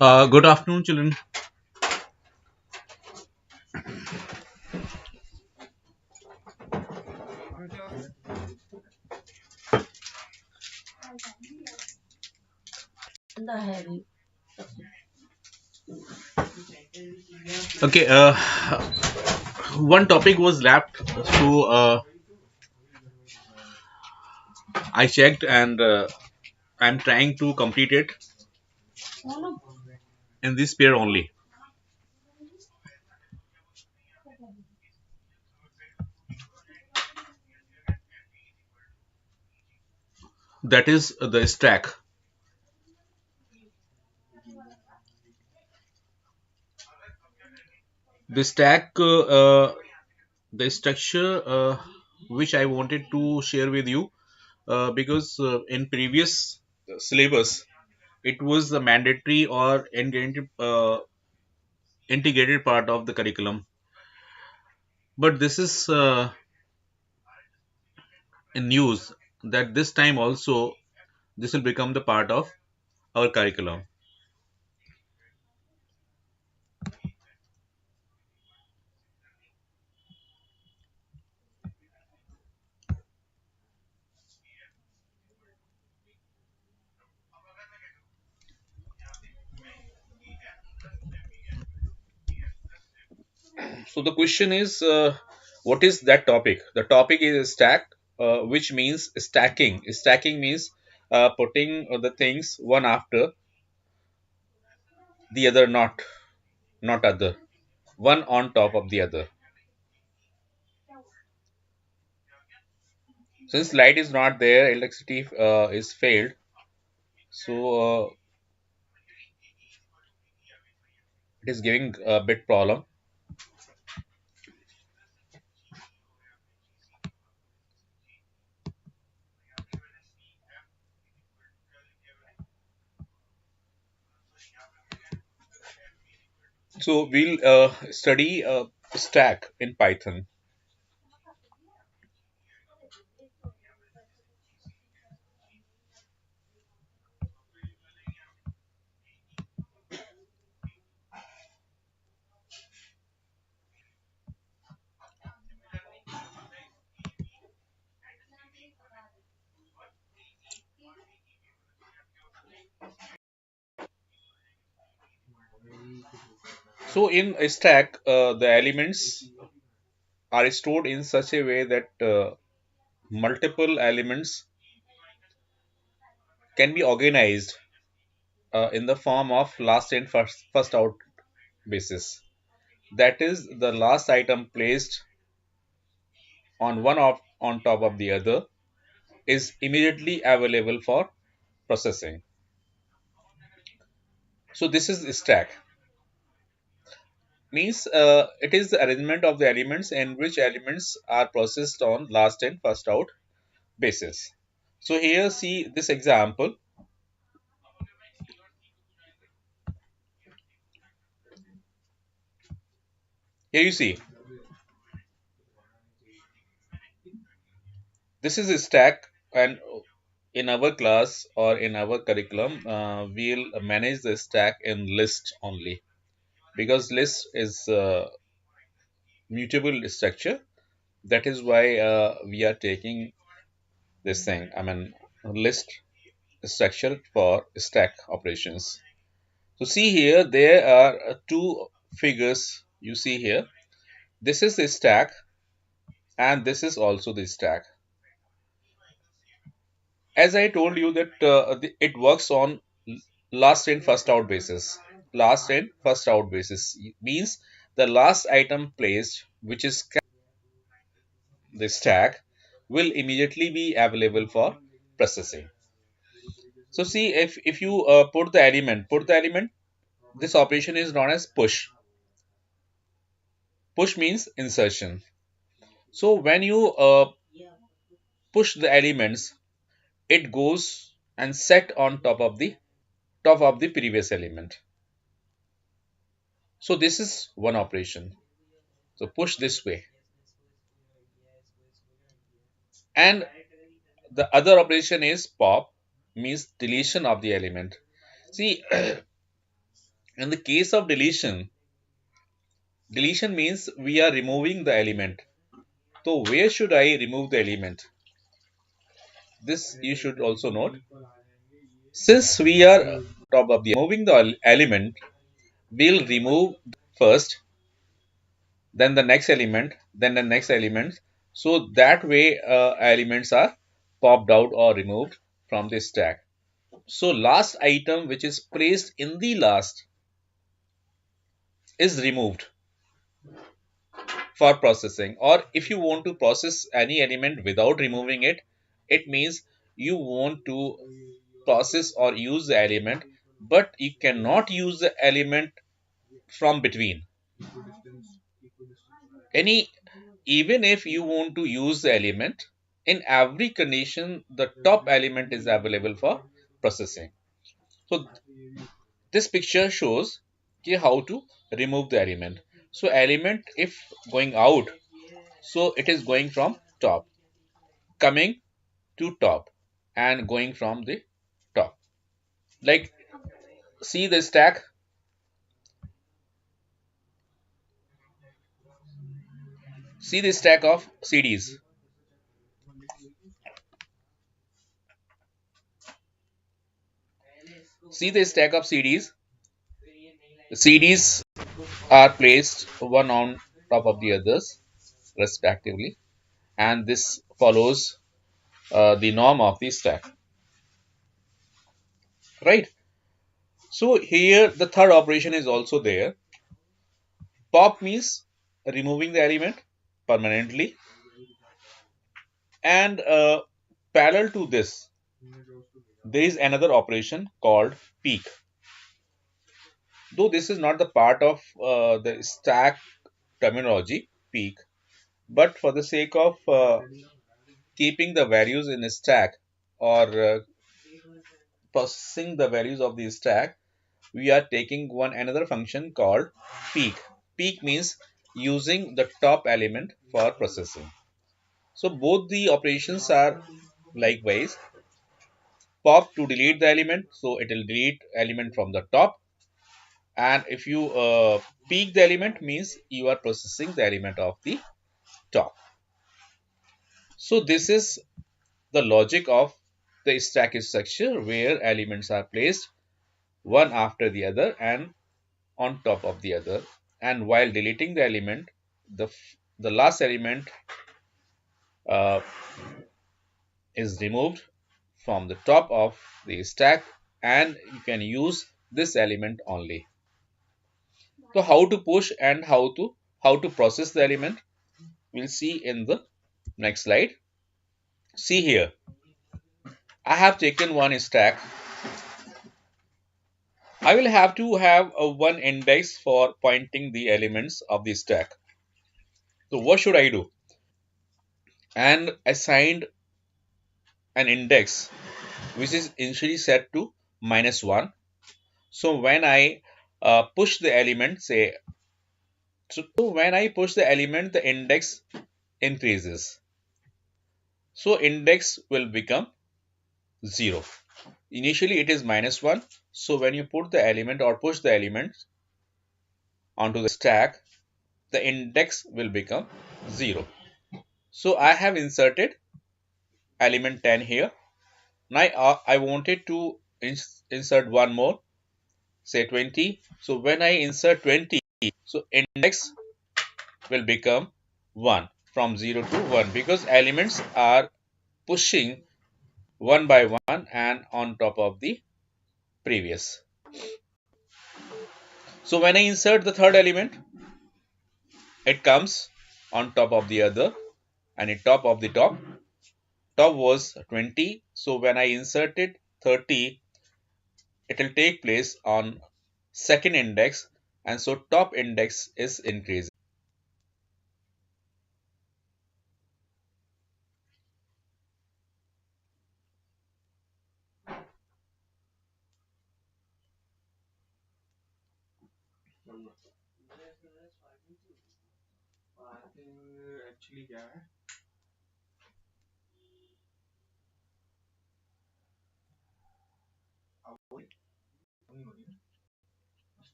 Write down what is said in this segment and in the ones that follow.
Good afternoon, children. Okay, one topic was left, so I checked and I'm trying to complete it in this pair only. That is the stack. The stack, the structure which I wanted to share with you because in previous syllabus it was the mandatory or integrated part of the curriculum, but this is in news that this time also this will become the part of our curriculum. So the question is, what is that topic? The topic is stack, which means stacking. Stacking means putting the things one after the other, not other, one on top of the other. Since light is not there, electricity is failed. So it is giving a bit problem. So we'll study stack in Python. So in a stack, the elements are stored in such a way that multiple elements can be organized in the form of last in first out basis. That is, the last item placed on one of on top of the other is immediately available for processing. So this is the stack. Means it is the arrangement of the elements in which elements are processed on last in first out basis. So here see this example. Here you see this is a stack, and in our class or in our curriculum we'll manage the stack in list only, because list is mutable structure. That is why we are taking this thing, I mean, list structure for stack operations. So see here there are two figures you see here. This is the stack and this is also the stack. As I told you that it works on last in first out basis. Last in first out basis means the last item placed, which is the stack, will immediately be available for processing. So see, if you put the element, this operation is known as push. Push means insertion. So when you push the elements, it goes and set on top of the previous element. So this is one operation. So push this way. And the other operation is pop, means deletion of the element. See, In the case of deletion, deletion means we are removing the element. So where should I remove the element? This you should also note. Since we are top of the removing the element, we'll remove first, then the next element, then the next element. So that way elements are popped out or removed from the stack. So last item which is placed in the last is removed for processing. Or if you want to process any element without removing it, it means you want to process or use the element, but you cannot use the element from between. Any Even if you want to use the element, in every condition the top element is available for processing. So this picture shows how to remove the element. So element if going out, so it is going from top, coming to top, and going from the top. Like, see the stack, see the stack of CDs. See the stack of CDs. The CDs are placed one on top of the others respectively, and this follows the norm of the stack, right? So here the third operation is also there. Pop means removing the element permanently, and parallel to this there is another operation called peek. Though this is not the part of the stack terminology peek, but for the sake of keeping the values in a stack, or processing the values of the stack, we are taking one another function called peek. Peek means using the top element for processing. So both the operations are likewise. Pop to delete the element, so it will delete element from the top. And if you peek the element, means you are processing the element of the top. So this is the logic of the stack structure, where elements are placed one after the other and on top of the other. And while deleting the element, the last element uh, is removed from the top of the stack, and you can use this element only. So how to push and how to process the element, we'll see in the next slide. See here, I have taken one stack. I will have to have a one index for pointing the elements of the stack. So what should I do? And assigned an index which is initially set to -1. So when I push the element, say, so when I push the element, the index increases. So index will become 0. Initially it is -1. So when you put the element or push the element onto the stack, the index will become 0. So I have inserted element 10 here. Now I wanted to insert one more, say 20. So when I insert 20, so index will become 1, from 0 to 1, because elements are pushing one by one and on top of the previous. So when I insert the third element, it comes on top of the other, and in top of the top was 20. So when I inserted 30, it will take place on second index, and so top index is increasing.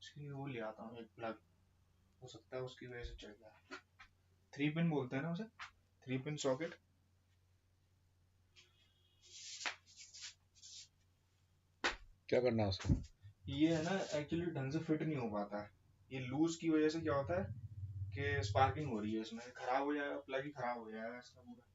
उसकी वो ले आता हूँ एक plug, हो सकता है उसकी वजह से चल जाए। 3 पिन बोलते हैं ना उसे, 3 पिन सॉकेट। क्या करना है उसको? ये है ना एक्चुअली ढंग से फिट नहीं हो पाता है, ये लूज की वजह से क्या होता है कि स्पार्किंग हो रही है इसमें, खराब हो जाएगा, प्लग ही खराब हो जाएगा इसका पूरा।